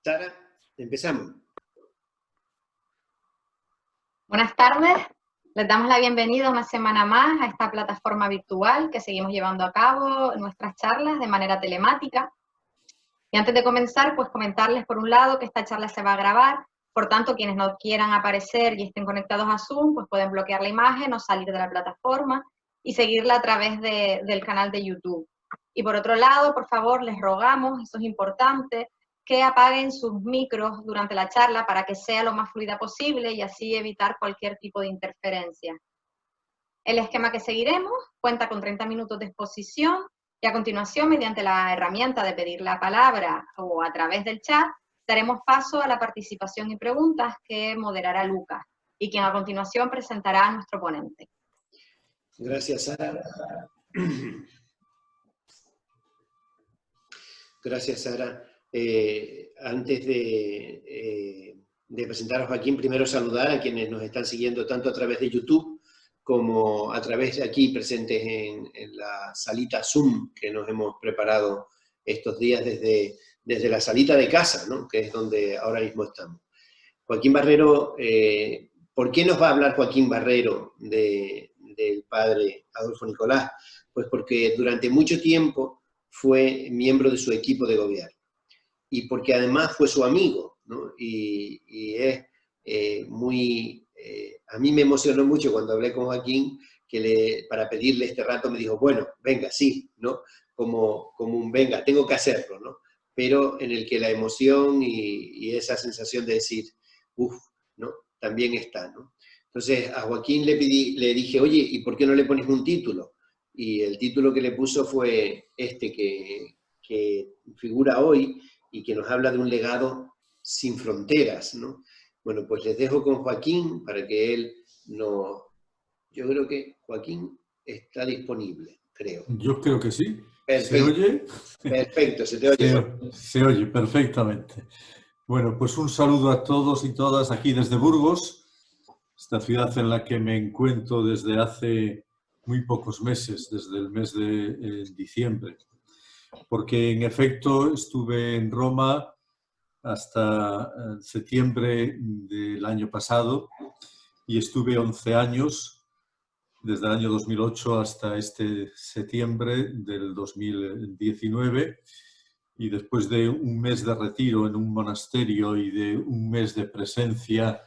Sara, empezamos. Buenas tardes, les damos la bienvenida una semana más a esta plataforma virtual que seguimos llevando a cabo nuestras charlas de manera telemática. Y antes de comenzar, pues comentarles por un lado que esta charla se va a grabar, por tanto quienes no quieran aparecer y estén conectados a Zoom, pues pueden bloquear la imagen o salir de la plataforma y seguirla a través del canal de YouTube. Y por otro lado, por favor, les rogamos, eso es importante, que apaguen sus micros durante la charla para que sea lo más fluida posible y así evitar cualquier tipo de interferencia. El esquema que seguiremos cuenta con 30 minutos de exposición y a continuación, mediante la herramienta de pedir la palabra o a través del chat, daremos paso a la participación y preguntas que moderará Lucas y quien a continuación presentará a nuestro ponente. Gracias, Sara. Gracias, Sara. Antes de presentar a Joaquín, primero saludar a quienes nos están siguiendo tanto a través de YouTube como a través de aquí presentes en la salita Zoom que nos hemos preparado estos días desde la salita de casa, ¿no? Que es donde ahora mismo estamos. Joaquín Barrero, ¿por qué nos va a hablar Joaquín Barrero del padre Adolfo Nicolás? Pues porque durante mucho tiempo fue miembro de su equipo de gobierno y porque además fue su amigo, ¿no? Y es a mí me emocionó mucho cuando hablé con Joaquín, para pedirle este rato me dijo, bueno, venga, sí, ¿no? Como un venga, tengo que hacerlo, ¿no? Pero en el que la emoción y esa sensación de decir, uff, ¿no? También está, ¿no? Entonces a Joaquín le dije, oye, ¿y por qué no le pones un título? Y el título que le puso fue este que figura hoy y que nos habla de un legado sin fronteras, ¿no? Bueno, pues les dejo con Joaquín para que él nos... Yo creo que Joaquín está disponible, creo. Yo creo que sí. Perfecto. ¿Se oye? Perfecto, se te oye. Se oye perfectamente. Bueno, pues un saludo a todos y todas aquí desde Burgos, esta ciudad en la que me encuentro desde hace muy pocos meses, desde el mes de diciembre. Porque en efecto estuve en Roma hasta septiembre del año pasado y estuve 11 años, desde el año 2008 hasta este septiembre del 2019, y después de un mes de retiro en un monasterio y de un mes de presencia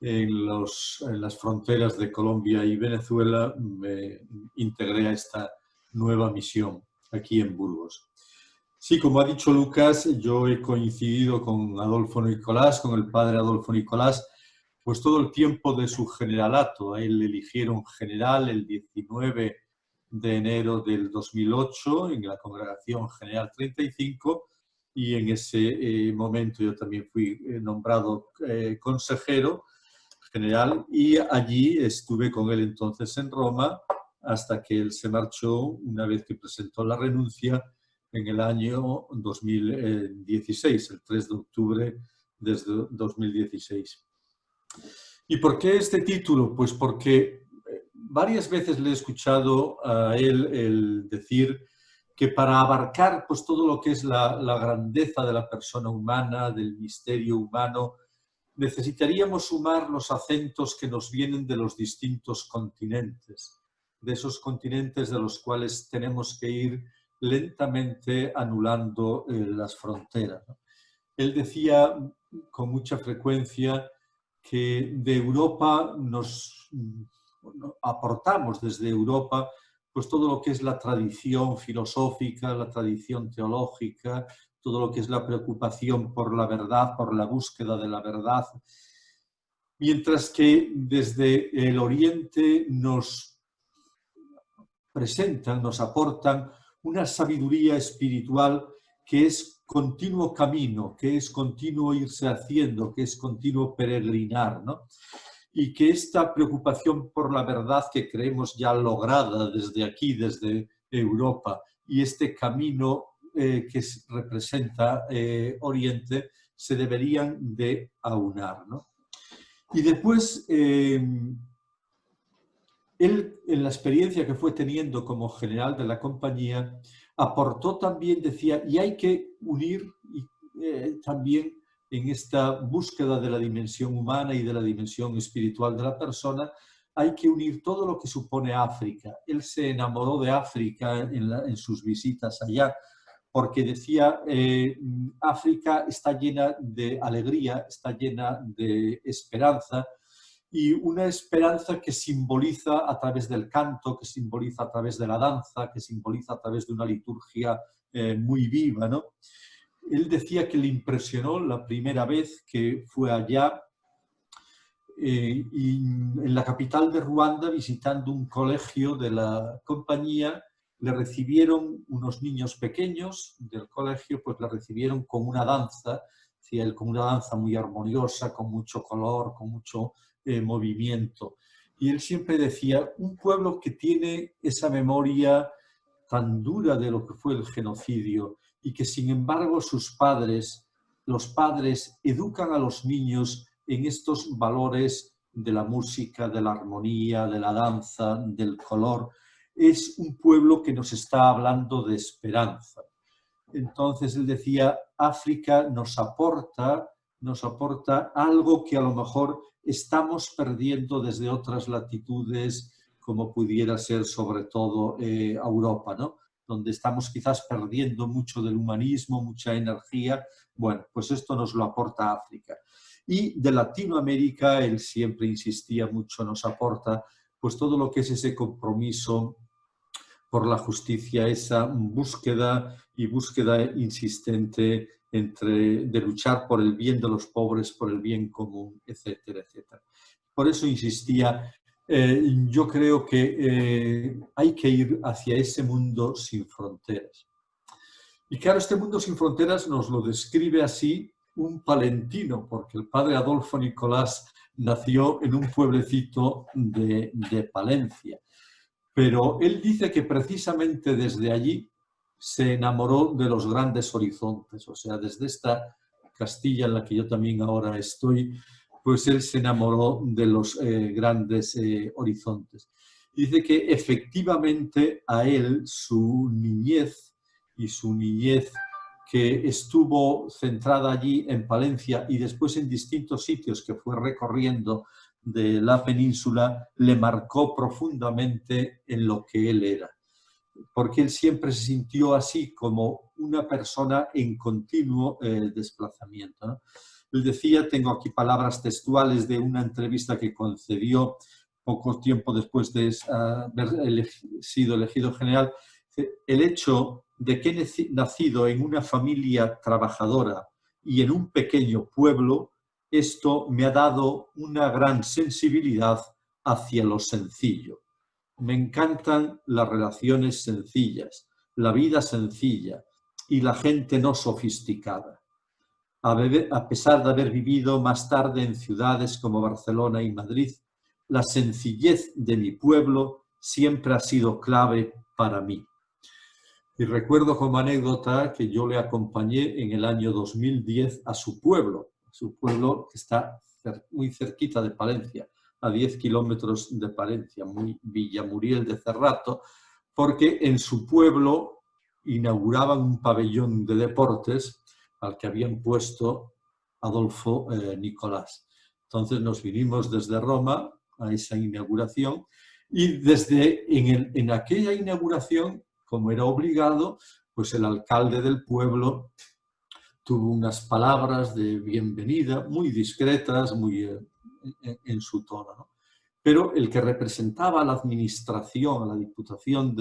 en las fronteras de Colombia y Venezuela, me integré a esta nueva misión aquí en Burgos. Sí, como ha dicho Lucas, yo he coincidido con Adolfo Nicolás, con el padre Adolfo Nicolás, pues todo el tiempo de su generalato. A él le eligieron general el 19 de enero del 2008 en la Congregación General 35 y en ese momento yo también fui nombrado consejero general y allí estuve con él entonces en Roma hasta que él se marchó una vez que presentó la renuncia en el año 2016, el 3 de octubre de 2016. ¿Y por qué este título? Pues porque varias veces le he escuchado a él el decir que para abarcar pues, todo lo que es la grandeza de la persona humana, del misterio humano, necesitaríamos sumar los acentos que nos vienen de los distintos continentes, de esos continentes de los cuales tenemos que ir lentamente anulando las fronteras. Él decía con mucha frecuencia que de Europa nos aportamos desde Europa pues todo lo que es la tradición filosófica, la tradición teológica, todo lo que es la preocupación por la verdad, por la búsqueda de la verdad, mientras que desde el Oriente nos presentan, nos aportan una sabiduría espiritual que es continuo camino, que es continuo irse haciendo, que es continuo peregrinar, ¿no? Y que esta preocupación por la verdad que creemos ya lograda desde aquí, desde Europa, y este camino que representa Oriente, se deberían de aunar, ¿no? Y después, él, en la experiencia que fue teniendo como general de la compañía, aportó también, decía, y hay que unir también en esta búsqueda de la dimensión humana y de la dimensión espiritual de la persona, hay que unir todo lo que supone África. Él se enamoró de África en sus visitas allá, porque decía, África está llena de alegría, está llena de esperanza, y una esperanza que simboliza a través del canto, que simboliza a través de la danza, que simboliza a través de una liturgia muy viva, ¿no? Él decía que le impresionó la primera vez que fue allá, y en la capital de Ruanda, visitando un colegio de la compañía, le recibieron unos niños pequeños del colegio, pues le recibieron con una danza, decía él, con una danza muy armoniosa, con mucho color, con mucho movimiento. Y él siempre decía, un pueblo que tiene esa memoria tan dura de lo que fue el genocidio y que sin embargo sus padres, los padres, educan a los niños en estos valores de la música, de la armonía, de la danza, del color, es un pueblo que nos está hablando de esperanza. Entonces él decía, África nos aporta algo que a lo mejor estamos perdiendo desde otras latitudes, como pudiera ser sobre todo Europa, ¿no? Donde estamos quizás perdiendo mucho del humanismo, mucha energía. Bueno, pues esto nos lo aporta África. Y de Latinoamérica, él siempre insistía mucho, nos aporta pues todo lo que es ese compromiso por la justicia, esa búsqueda insistente de luchar por el bien de los pobres, por el bien común, etcétera, etcétera. Por eso insistía, yo creo que hay que ir hacia ese mundo sin fronteras. Y claro, este mundo sin fronteras nos lo describe así un palentino, porque el padre Adolfo Nicolás nació en un pueblecito de Palencia. Pero él dice que precisamente desde allí se enamoró de los grandes horizontes, o sea, desde esta Castilla en la que yo también ahora estoy, pues él se enamoró de los grandes horizontes. Dice que efectivamente a él su niñez que estuvo centrada allí en Palencia y después en distintos sitios que fue recorriendo de la península, le marcó profundamente en lo que él era. Porque él siempre se sintió así, como una persona en continuo desplazamiento, ¿no? Él decía, tengo aquí palabras textuales de una entrevista que concedió poco tiempo después de haber sido elegido general, el hecho de que he nacido en una familia trabajadora y en un pequeño pueblo, esto me ha dado una gran sensibilidad hacia lo sencillo. Me encantan las relaciones sencillas, la vida sencilla y la gente no sofisticada. A pesar de haber vivido más tarde en ciudades como Barcelona y Madrid, la sencillez de mi pueblo siempre ha sido clave para mí. Y recuerdo como anécdota que yo le acompañé en el año 2010 a su pueblo que está muy cerquita de Palencia, a 10 kilómetros de Palencia, muy Villamuriel de Cerrato, porque en su pueblo inauguraban un pabellón de deportes al que habían puesto Adolfo Nicolás. Entonces nos vinimos desde Roma a esa inauguración y en aquella inauguración, como era obligado, pues el alcalde del pueblo tuvo unas palabras de bienvenida muy discretas, muy en su tono, ¿no? Pero el que representaba a la administración, a la Diputación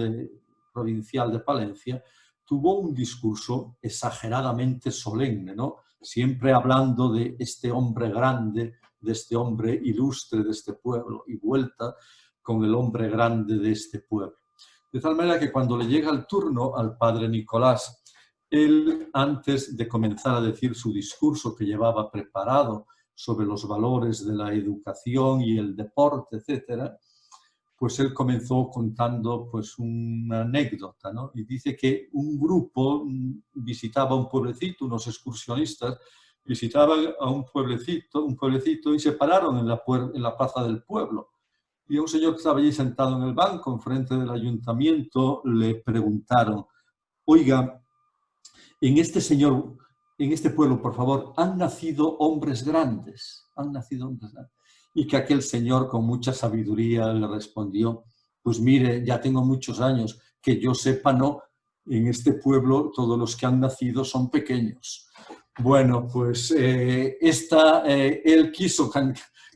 Provincial de Palencia, tuvo un discurso exageradamente solemne, ¿no? Siempre hablando de este hombre grande, de este hombre ilustre de este pueblo, y vuelta con el hombre grande de este pueblo. De tal manera que cuando le llega el turno al padre Nicolás, él, antes de comenzar a decir su discurso que llevaba preparado sobre los valores de la educación y el deporte, etcétera, pues él comenzó contando pues una anécdota, ¿no? Y dice que un grupo visitaba un pueblecito, unos excursionistas visitaban a un pueblecito y se pararon en la plaza del pueblo. Y a un señor que estaba allí sentado en el banco, enfrente del ayuntamiento, le preguntaron, oiga, en este señor en este pueblo, por favor, han nacido hombres grandes, Y que aquel señor con mucha sabiduría le respondió, pues mire, ya tengo muchos años, que yo sepa no, en este pueblo todos los que han nacido son pequeños. Bueno, pues él quiso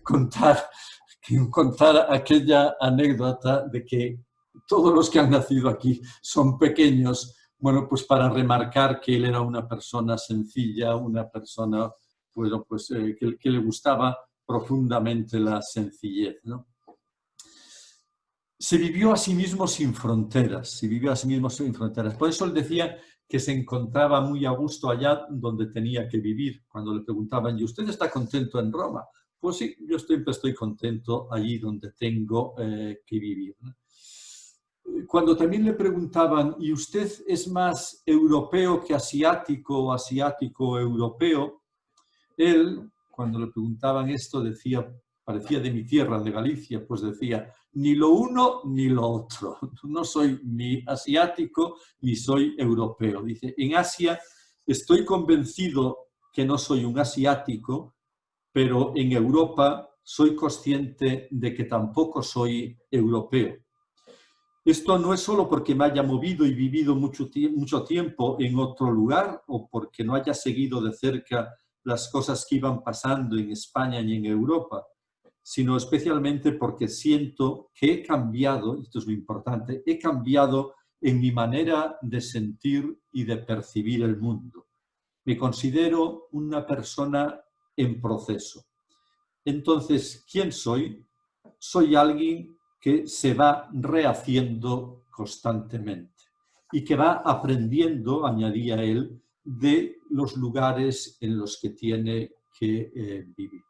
contar aquella anécdota de que todos los que han nacido aquí son pequeños, bueno, pues para remarcar que él era una persona sencilla, una persona, bueno, pues que le gustaba profundamente la sencillez, ¿no? Se vivió a sí mismo sin fronteras, Por eso él decía que se encontraba muy a gusto allá donde tenía que vivir. Cuando le preguntaban, ¿y usted está contento en Roma? Pues sí, yo siempre estoy contento allí donde tengo que vivir, ¿no? Cuando también le preguntaban, ¿y usted es más europeo que asiático o asiático europeo? Él, cuando le preguntaban esto, decía, parecía de mi tierra, de Galicia, pues decía, ni lo uno ni lo otro. No soy ni asiático ni soy europeo. Dice, en Asia estoy convencido que no soy un asiático, pero en Europa soy consciente de que tampoco soy europeo. Esto no es solo porque me haya movido y vivido mucho tiempo en otro lugar o porque no haya seguido de cerca las cosas que iban pasando en España y en Europa, sino especialmente porque siento que he cambiado, esto es muy importante, he cambiado en mi manera de sentir y de percibir el mundo. Me considero una persona en proceso. Entonces, ¿quién soy? Soy alguien que se va rehaciendo constantemente y que va aprendiendo, añadía él, de los lugares en los que tiene que vivir.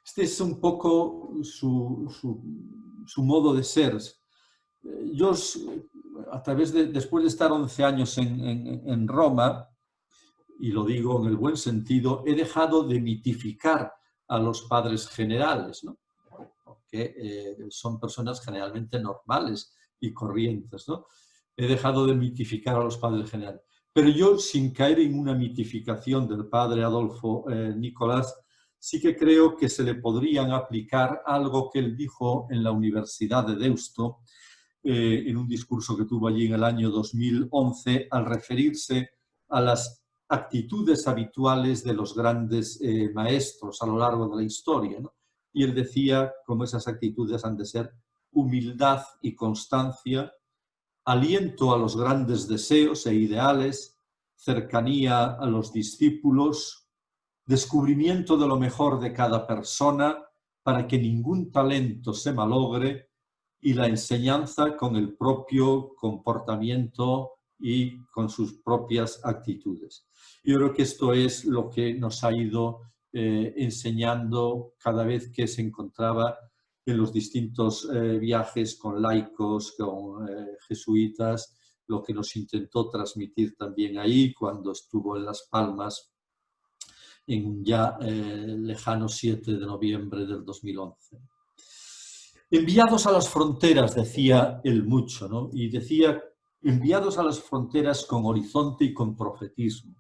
Este es un poco su modo de ser. Yo, después de estar 11 años en Roma, y lo digo en el buen sentido, he dejado de mitificar a los padres generales, ¿no? Porque son personas generalmente normales y corrientes, ¿no? He dejado de mitificar a los padres generales. Pero yo, sin caer en una mitificación del padre Adolfo Nicolás, sí que creo que se le podrían aplicar algo que él dijo en la Universidad de Deusto, en un discurso que tuvo allí en el año 2011, al referirse a las actitudes habituales de los grandes maestros a lo largo de la historia, ¿no? Y él decía cómo esas actitudes han de ser humildad y constancia, aliento a los grandes deseos e ideales, cercanía a los discípulos, descubrimiento de lo mejor de cada persona para que ningún talento se malogre y la enseñanza con el propio comportamiento y con sus propias actitudes. Yo creo que esto es lo que nos ha ido enseñando cada vez que se encontraba en los distintos viajes con laicos, con jesuitas, lo que nos intentó transmitir también ahí cuando estuvo en Las Palmas en un ya lejano 7 de noviembre del 2011. Enviados a las fronteras, decía él mucho, ¿no? Y decía, enviados a las fronteras con horizonte y con profetismo.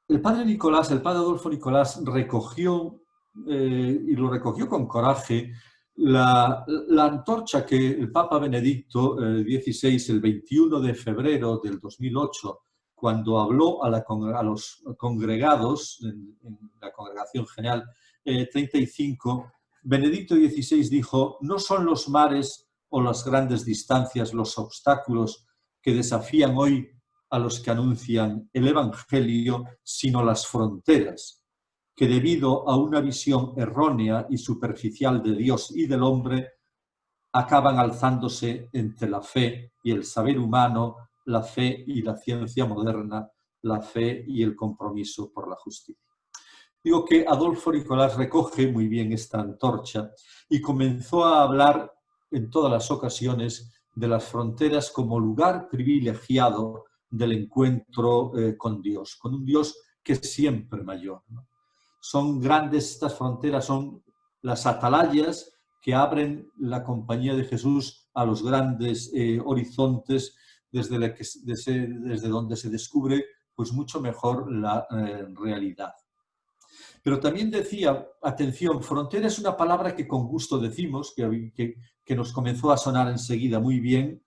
El padre Nicolás, el padre Adolfo Nicolás, recogió, y lo recogió con coraje, la antorcha que el Papa Benedicto XVI, el 21 de febrero del 2008, cuando habló a los congregados, en la Congregación General 35, Benedicto XVI dijo, no son los mares o las grandes distancias los obstáculos que desafían hoy a los que anuncian el Evangelio, sino las fronteras, que debido a una visión errónea y superficial de Dios y del hombre, acaban alzándose entre la fe y el saber humano, la fe y la ciencia moderna, la fe y el compromiso por la justicia. Digo que Adolfo Nicolás recoge muy bien esta antorcha y comenzó a hablar en todas las ocasiones de las fronteras como lugar privilegiado del encuentro con Dios, con un Dios que es siempre mayor, ¿no? Son grandes estas fronteras, son las atalayas que abren la compañía de Jesús a los grandes horizontes desde donde se descubre pues mucho mejor la realidad. Pero también decía, atención, frontera es una palabra que con gusto decimos, que nos comenzó a sonar enseguida muy bien,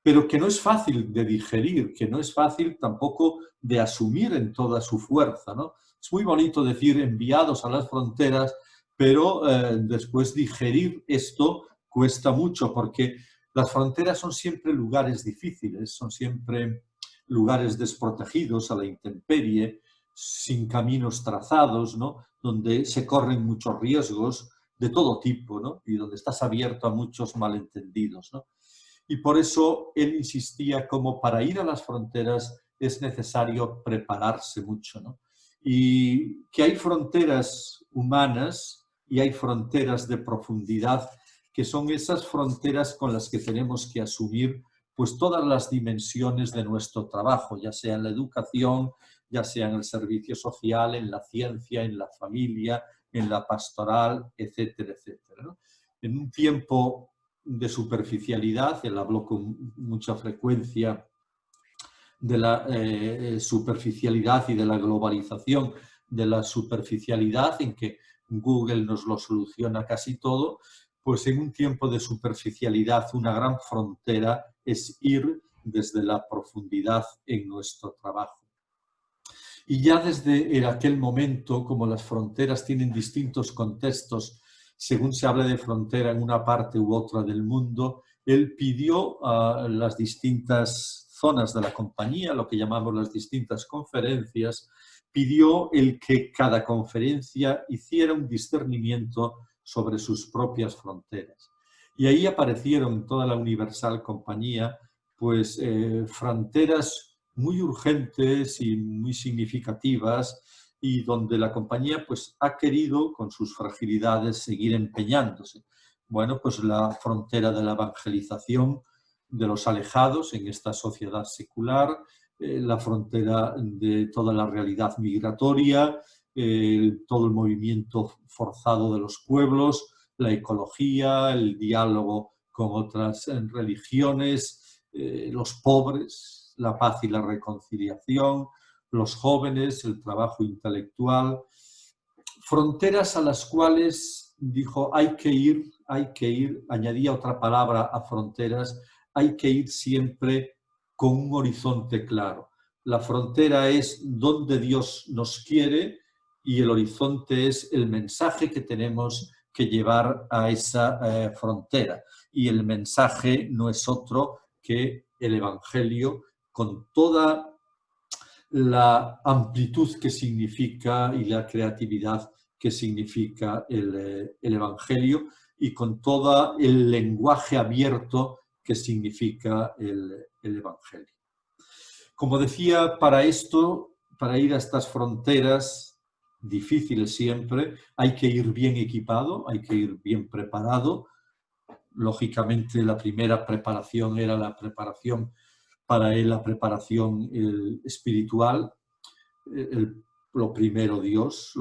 pero que no es fácil de digerir, que no es fácil tampoco de asumir en toda su fuerza, ¿no? Es muy bonito decir enviados a las fronteras, pero después digerir esto cuesta mucho, porque las fronteras son siempre lugares difíciles, son siempre lugares desprotegidos a la intemperie, sin caminos trazados, ¿no? Donde se corren muchos riesgos de todo tipo, ¿no? Y donde estás abierto a muchos malentendidos, ¿no? Y por eso él insistía como para ir a las fronteras es necesario prepararse mucho, ¿no? Y que hay fronteras humanas y hay fronteras de profundidad, que son esas fronteras con las que tenemos que asumir pues todas las dimensiones de nuestro trabajo, ya sea en la educación, ya sea en el servicio social, en la ciencia, en la familia, en la pastoral, etcétera, etcétera, ¿no? En un tiempo de superficialidad, él habló con mucha frecuencia de la superficialidad y de la globalización, de la superficialidad en que Google nos lo soluciona casi todo, pues en un tiempo de superficialidad una gran frontera es ir desde la profundidad en nuestro trabajo. Y ya desde aquel momento, como las fronteras tienen distintos contextos, según se hable de frontera en una parte u otra del mundo, él pidió a las distintas zonas de la compañía, lo que llamamos las distintas conferencias, pidió el que cada conferencia hiciera un discernimiento sobre sus propias fronteras. Y ahí aparecieron en toda la Universal Compañía pues fronteras muy urgentes y muy significativas, y donde la compañía pues ha querido con sus fragilidades seguir empeñándose. Bueno, pues la frontera de la evangelización de los alejados en esta sociedad secular, la frontera de toda la realidad migratoria, todo el movimiento forzado de los pueblos, la ecología, el diálogo con otras religiones, los pobres, la paz y la reconciliación, los jóvenes, el trabajo intelectual, fronteras a las cuales dijo hay que ir, añadía otra palabra a fronteras, hay que ir siempre con un horizonte claro. La frontera es donde Dios nos quiere y el horizonte es el mensaje que tenemos que llevar a esa frontera. Y el mensaje no es otro que el Evangelio con toda la amplitud que significa y la creatividad que significa el Evangelio y con todo el lenguaje abierto que significa el Evangelio. Como decía, para esto, para ir a estas fronteras difíciles siempre, hay que ir bien equipado, hay que ir bien preparado. Lógicamente, la primera preparación era la preparación para él, la preparación espiritual, lo primero Dios,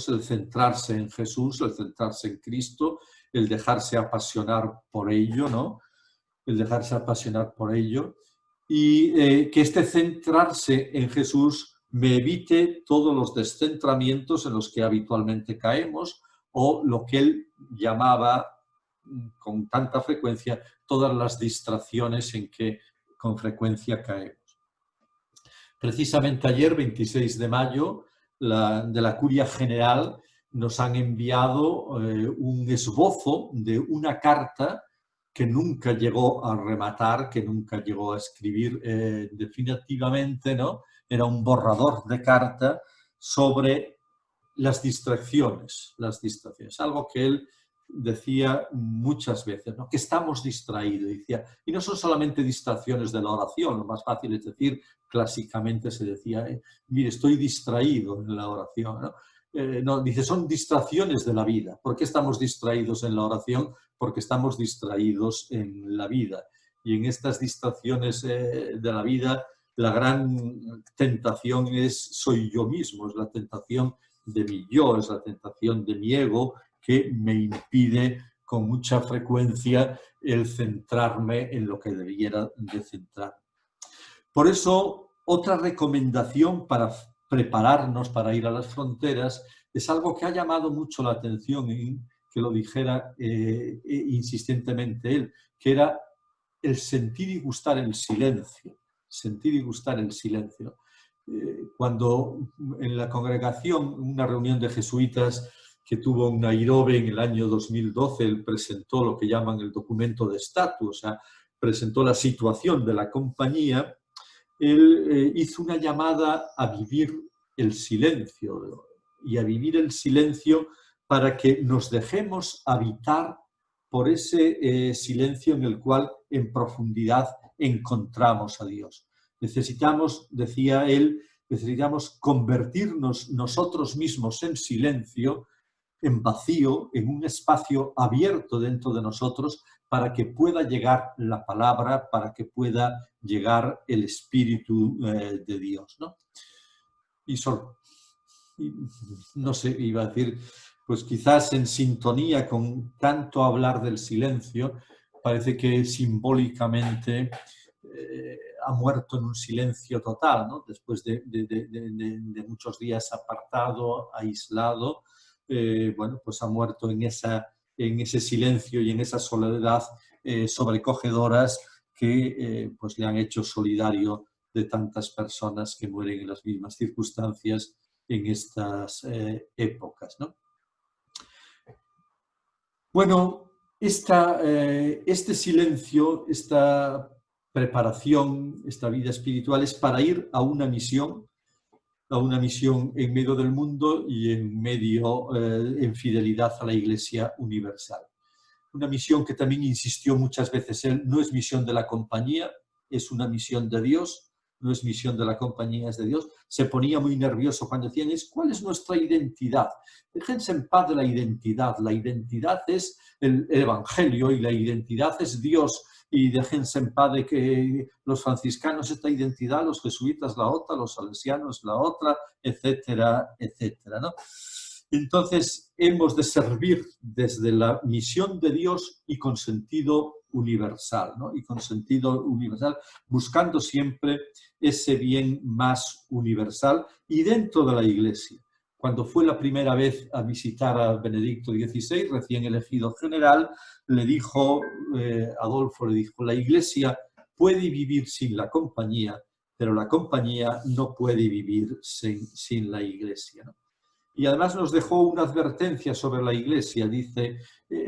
el centrarse en Jesús, el centrarse en Cristo, el dejarse apasionar por ello, ¿no? El dejarse apasionar por ello, y que este centrarse en Jesús me evite todos los descentramientos en los que habitualmente caemos, o lo que él llamaba con tanta frecuencia todas las distracciones en que con frecuencia caemos. Precisamente ayer, 26 de mayo, de la Curia General nos han enviado un esbozo de una carta que nunca llegó a rematar, que nunca llegó a escribir definitivamente, ¿no? Era un borrador de carta sobre las distracciones, algo que él decía muchas veces, ¿no? Que estamos distraídos, decía, y no son solamente distracciones de la oración, lo más fácil es decir, clásicamente se decía, mire, estoy distraído en la oración, ¿no? No, dice, son distracciones de la vida. ¿Por qué estamos distraídos en la oración? Porque estamos distraídos en la vida. Y en estas distracciones de la vida, la gran tentación soy yo mismo, es la tentación de mi yo, es la tentación de mi ego, que me impide con mucha frecuencia el centrarme en lo que debiera de centrar. Por eso Otra recomendación para prepararnos para ir a las fronteras es algo que ha llamado mucho la atención, y que lo dijera insistentemente él, que era el sentir y gustar el silencio. Sentir y gustar el silencio. Cuando en la congregación, una reunión de jesuitas que tuvo en Nairobi en el año 2012, él presentó lo que llaman el documento de estatus, o sea, presentó la situación de la compañía. Él hizo una llamada a vivir el silencio, y a vivir el silencio para que nos dejemos habitar por ese silencio en el cual en profundidad encontramos a Dios. Necesitamos, decía él, necesitamos convertirnos nosotros mismos en silencio, en vacío, en un espacio abierto dentro de nosotros para que pueda llegar la palabra, para que pueda llegar el Espíritu de Dios, ¿no? Y no sé, iba a decir, pues quizás en sintonía con tanto hablar del silencio, parece que simbólicamente ha muerto en un silencio total, ¿no? Después de muchos días apartado, aislado, bueno, pues ha muerto en ese silencio y en esa soledad sobrecogedoras que pues le han hecho solidario de tantas personas que mueren en las mismas circunstancias en estas épocas, ¿no? Bueno, este silencio, esta preparación, esta vida espiritual es para ir a una misión en medio del mundo y en fidelidad a la Iglesia universal. Una misión que también insistió muchas veces él, no es misión de la compañía, es una misión de Dios, no es misión de la compañía, es de Dios. Se ponía muy nervioso cuando decían, ¿cuál es nuestra identidad? Déjense en paz de la identidad es el Evangelio y la identidad es Dios, y déjense en paz de que los franciscanos esta identidad, los jesuitas la otra, los salesianos la otra, etcétera, etcétera, ¿no? Entonces, hemos de servir desde la misión de Dios y con sentido universal, ¿no? Y con sentido universal, buscando siempre ese bien más universal y dentro de la Iglesia. Cuando fue la primera vez a visitar a Benedicto XVI, recién elegido general, Adolfo le dijo, la Iglesia puede vivir sin la compañía, pero la compañía no puede vivir sin la Iglesia, ¿no? Y además nos dejó una advertencia sobre la Iglesia. Dice,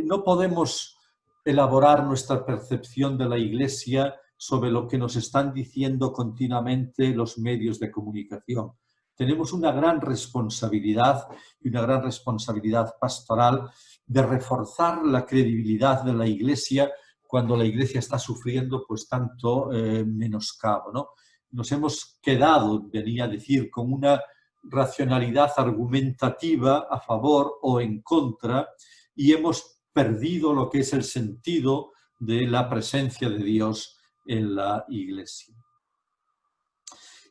no podemos elaborar nuestra percepción de la Iglesia sobre lo que nos están diciendo continuamente los medios de comunicación. Tenemos una gran responsabilidad y una gran responsabilidad pastoral de reforzar la credibilidad de la Iglesia cuando la Iglesia está sufriendo pues tanto menoscabo, ¿no? Nos hemos quedado, venía a decir, con una racionalidad argumentativa a favor o en contra y hemos perdido lo que es el sentido de la presencia de Dios en la Iglesia.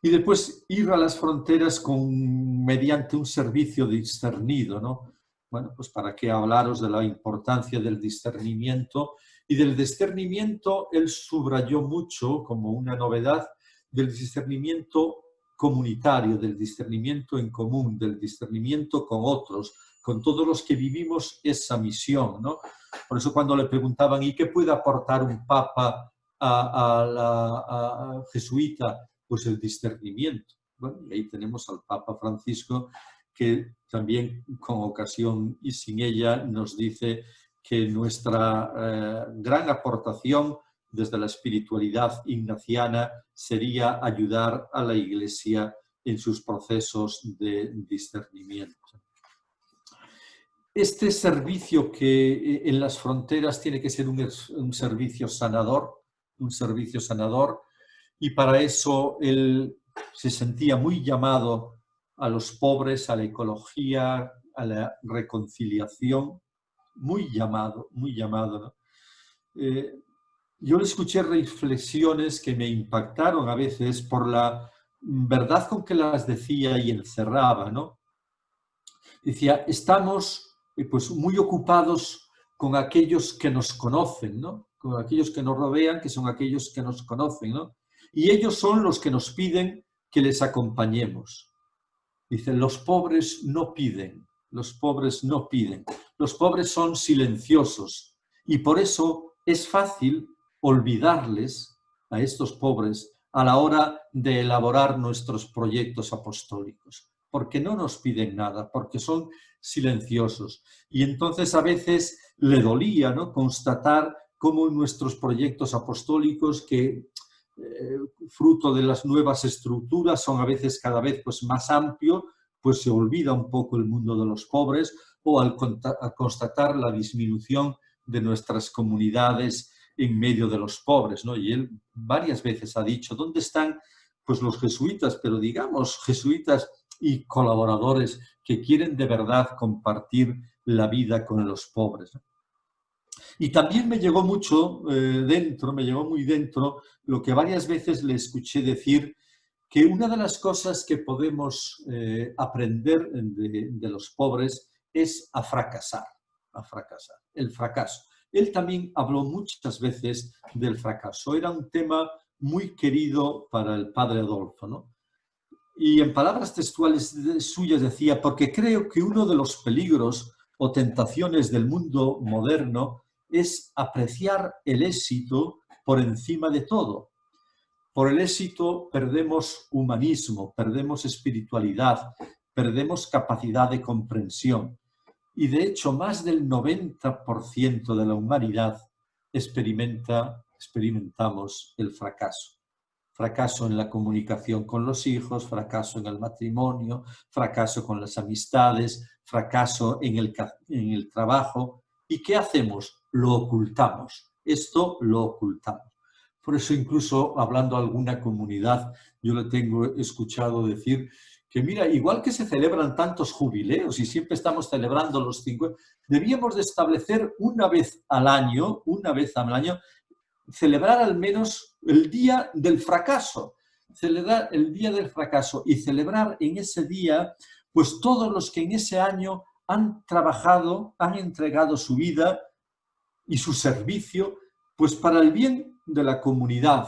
Y después ir a las fronteras mediante un servicio discernido, ¿no? Bueno, pues para qué hablaros de la importancia del discernimiento. Y del discernimiento él subrayó mucho como una novedad del discernimiento comunitario, del discernimiento en común, del discernimiento con otros, con todos los que vivimos esa misión, ¿no? Por eso cuando le preguntaban, ¿y qué puede aportar un papa a jesuita? Pues el discernimiento. Bueno, y ahí tenemos al Papa Francisco, que también con ocasión y sin ella nos dice que nuestra gran aportación desde la espiritualidad ignaciana sería ayudar a la Iglesia en sus procesos de discernimiento. Este servicio que en las fronteras tiene que ser un servicio sanador, y para eso él se sentía muy llamado a los pobres, a la ecología, a la reconciliación, muy llamado, ¿no? Yo le escuché reflexiones que me impactaron a veces por la verdad con que las decía y encerraba, ¿no? Decía, estamos pues muy ocupados con aquellos que nos conocen, ¿no? Con aquellos que nos rodean, que son aquellos que nos conocen, ¿no? Y ellos son los que nos piden que les acompañemos. Dice, los pobres no piden, los pobres no piden. Los pobres son silenciosos y por eso es fácil olvidarles a estos pobres a la hora de elaborar nuestros proyectos apostólicos, porque no nos piden nada, porque son silenciosos. Y entonces a veces le dolía, ¿no?, constatar cómo nuestros proyectos apostólicos, que fruto de las nuevas estructuras son a veces cada vez pues, más amplios, pues se olvida un poco el mundo de los pobres, o al constatar la disminución de nuestras comunidades en medio de los pobres, ¿no? Y él varias veces ha dicho, ¿dónde están pues, los jesuitas? Pero digamos, jesuitas y colaboradores que quieren de verdad compartir la vida con los pobres, ¿no? Y también me llegó mucho me llegó muy dentro lo que varias veces le escuché decir, que una de las cosas que podemos aprender de los pobres es a fracasar, el fracaso. Él también habló muchas veces del fracaso. Era un tema muy querido para el padre Adolfo, ¿no? Y en palabras textuales suyas decía, porque creo que uno de los peligros o tentaciones del mundo moderno es apreciar el éxito por encima de todo. Por el éxito perdemos humanismo, perdemos espiritualidad, perdemos capacidad de comprensión. Y de hecho, más del 90% de la humanidad experimentamos el fracaso. Fracaso en la comunicación con los hijos, fracaso en el matrimonio, fracaso con las amistades, fracaso en el trabajo. ¿Y qué hacemos? Lo ocultamos. Esto lo ocultamos. Por eso incluso hablando a alguna comunidad, yo le tengo escuchado decir que mira, igual que se celebran tantos jubileos y siempre estamos celebrando los 50, debíamos de establecer una vez al año, celebrar al menos el día del fracaso, celebrar el día del fracaso y celebrar en ese día pues todos los que en ese año han trabajado, han entregado su vida y su servicio pues para el bien de la comunidad,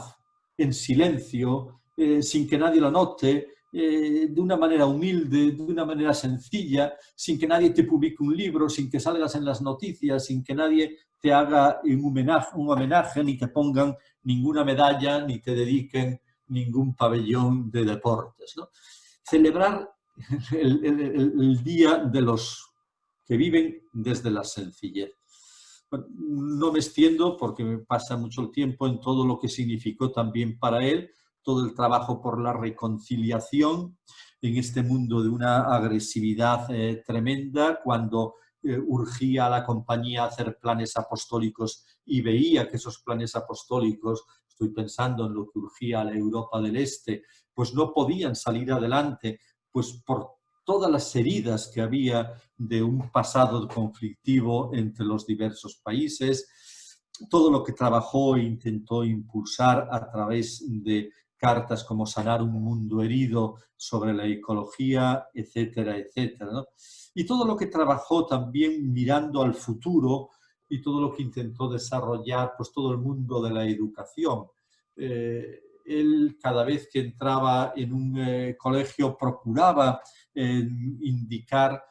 en silencio, sin que nadie lo note, de una manera humilde, de una manera sencilla, sin que nadie te publique un libro, sin que salgas en las noticias, sin que nadie te haga un homenaje, ni te pongan ninguna medalla, ni te dediquen ningún pabellón de deportes, ¿no? Celebrar el día de los que viven desde la sencillez. No me extiendo porque me pasa mucho el tiempo en todo lo que significó también para él, todo el trabajo por la reconciliación en este mundo de una agresividad tremenda, cuando urgía a la compañía a hacer planes apostólicos y veía que esos planes apostólicos, estoy pensando en lo que urgía a la Europa del Este, pues no podían salir adelante, pues por todas las heridas que había de un pasado conflictivo entre los diversos países, todo lo que trabajó e intentó impulsar a través de cartas como Sanar un mundo herido sobre la ecología, etcétera, etcétera, ¿no? Y todo lo que trabajó también mirando al futuro y todo lo que intentó desarrollar, pues todo el mundo de la educación. Él cada vez que entraba en un colegio procuraba indicar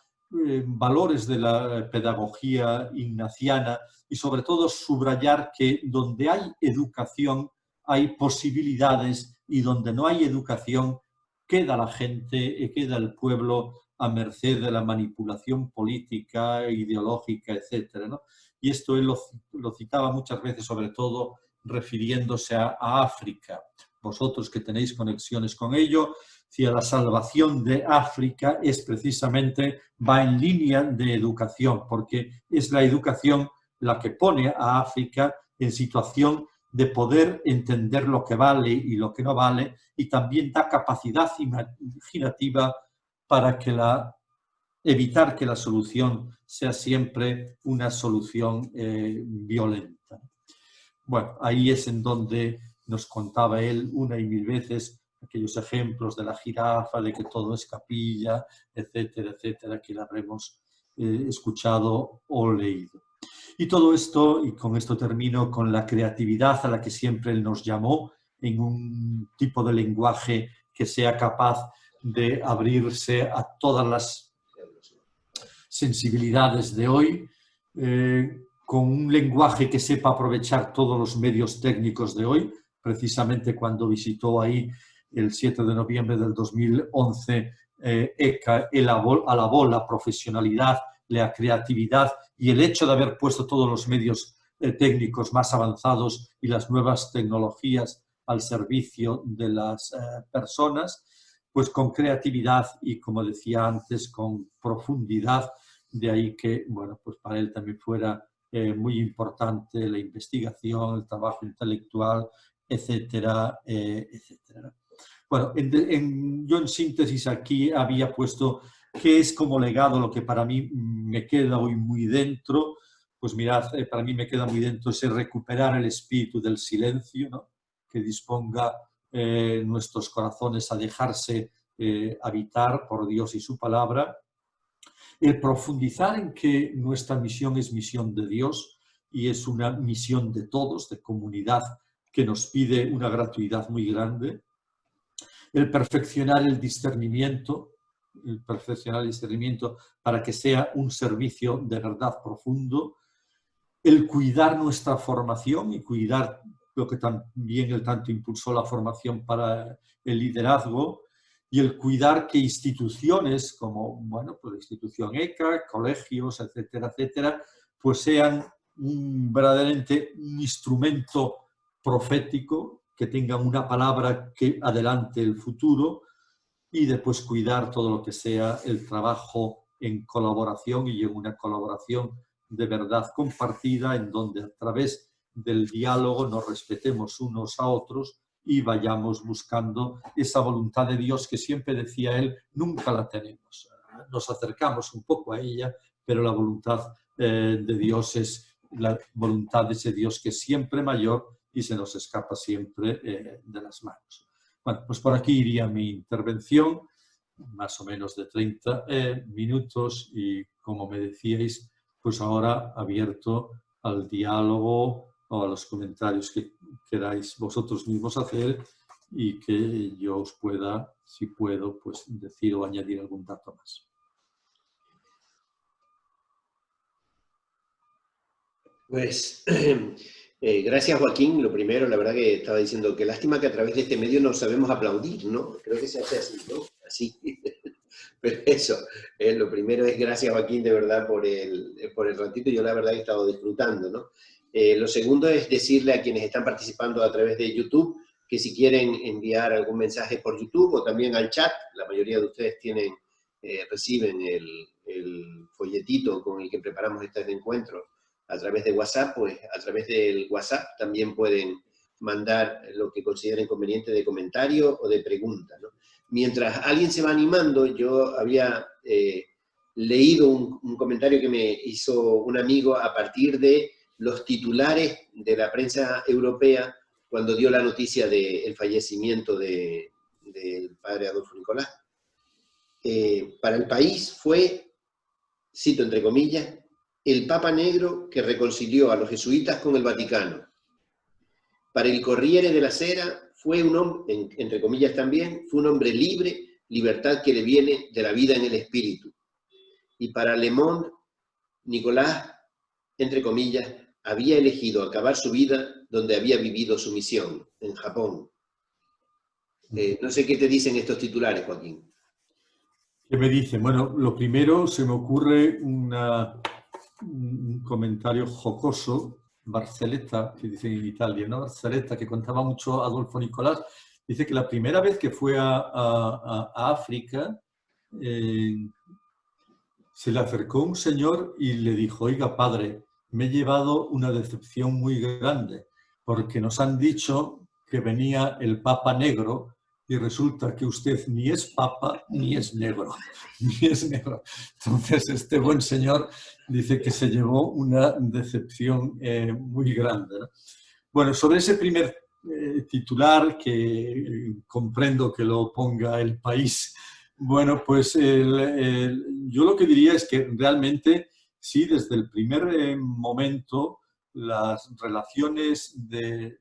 valores de la pedagogía ignaciana y sobre todo subrayar que donde hay educación hay posibilidades y donde no hay educación queda la gente, queda el pueblo a merced de la manipulación política, ideológica, etcétera, ¿no? Y esto él lo citaba muchas veces, sobre todo refiriéndose a África. Vosotros que tenéis conexiones con ello, si la salvación de África es precisamente, va en línea de educación, porque es la educación la que pone a África en situación de poder entender lo que vale y lo que no vale, y también da capacidad imaginativa para que evitar que la solución sea siempre una solución violenta. Bueno, ahí es en donde nos contaba él una y mil veces aquellos ejemplos de la jirafa, de que todo es capilla, etcétera, etcétera, que la habremos escuchado o leído. Y todo esto, y con esto termino, con la creatividad a la que siempre él nos llamó, en un tipo de lenguaje que sea capaz de abrirse a todas las sensibilidades de hoy, con un lenguaje que sepa aprovechar todos los medios técnicos de hoy. Precisamente cuando visitó ahí el 7 de noviembre del 2011 ECA, él alabó la profesionalidad, la creatividad y el hecho de haber puesto todos los medios técnicos más avanzados y las nuevas tecnologías al servicio de las personas, pues con creatividad y, como decía antes, con profundidad. De ahí que, bueno, pues para él también fuera muy importante la investigación, el trabajo intelectual, etcétera, etcétera. Bueno, yo en síntesis aquí había puesto qué es como legado lo que para mí me queda hoy muy dentro. Pues mirad, para mí me queda muy dentro ese recuperar el espíritu del silencio, ¿no? Que disponga nuestros corazones a dejarse habitar por Dios y su palabra. El profundizar en que nuestra misión es misión de Dios y es una misión de todos, de comunidad, que nos pide una gratuidad muy grande. El perfeccionar el discernimiento para que sea un servicio de verdad profundo. El cuidar nuestra formación y cuidar lo que también él tanto impulsó, la formación para el liderazgo, y el cuidar que instituciones como, bueno, pues la institución ECA, colegios, etcétera, etcétera, pues sean verdaderamente un instrumento profético, que tengan una palabra que adelante el futuro, y después cuidar todo lo que sea el trabajo en colaboración y en una colaboración de verdad compartida, en donde a través del diálogo nos respetemos unos a otros y vayamos buscando esa voluntad de Dios que siempre decía él, nunca la tenemos. Nos acercamos un poco a ella, pero la voluntad de Dios es la voluntad de ese Dios que es siempre mayor y se nos escapa siempre de las manos. Bueno, pues por aquí iría mi intervención, más o menos de 30 minutos, y como me decíais, pues ahora abierto al diálogo o a los comentarios que queráis vosotros mismos hacer y que yo os pueda, si puedo, pues decir o añadir algún dato más. Pues gracias, Joaquín. Lo primero, la verdad que estaba diciendo que lástima que a través de este medio no sabemos aplaudir, ¿no? Creo que se hace así, ¿no? Así. Pero eso, lo primero es gracias, Joaquín, de verdad, por el ratito. Yo la verdad he estado disfrutando, ¿no? Lo segundo es decirle a quienes están participando a través de YouTube que si quieren enviar algún mensaje por YouTube o también al chat, la mayoría de ustedes reciben el folletito con el que preparamos este encuentro a través de WhatsApp, pues a través del WhatsApp también pueden mandar lo que consideren conveniente de comentario o de pregunta, ¿no? Mientras alguien se va animando, yo había leído un comentario que me hizo un amigo a partir de los titulares de la prensa europea cuando dio la noticia del fallecimiento del padre Adolfo Nicolás. Para el país fue, cito entre comillas, el Papa Negro que reconcilió a los jesuitas con el Vaticano. Para el Corriere della Sera fue un hombre, entre comillas también, fue un hombre libre, libertad que le viene de la vida en el espíritu. Y para Le Monde, Nicolás, entre comillas, había elegido acabar su vida donde había vivido su misión, en Japón. No sé qué te dicen estos titulares, Joaquín. ¿Qué me dicen? Bueno, lo primero se me ocurre un comentario jocoso, Barzelletta, que dicen en Italia, ¿no? Barzelletta, que contaba mucho Adolfo Nicolás, dice que la primera vez que fue a África, se le acercó un señor y le dijo, oiga, padre, me he llevado una decepción muy grande, porque nos han dicho que venía el Papa Negro y resulta que usted ni es papa ni es negro, ni es negro. Entonces este buen señor dice que se llevó una decepción muy grande, ¿no? Bueno, sobre ese primer titular, que comprendo que lo ponga El País, bueno, pues yo lo que diría es que realmente sí, desde el primer momento las relaciones de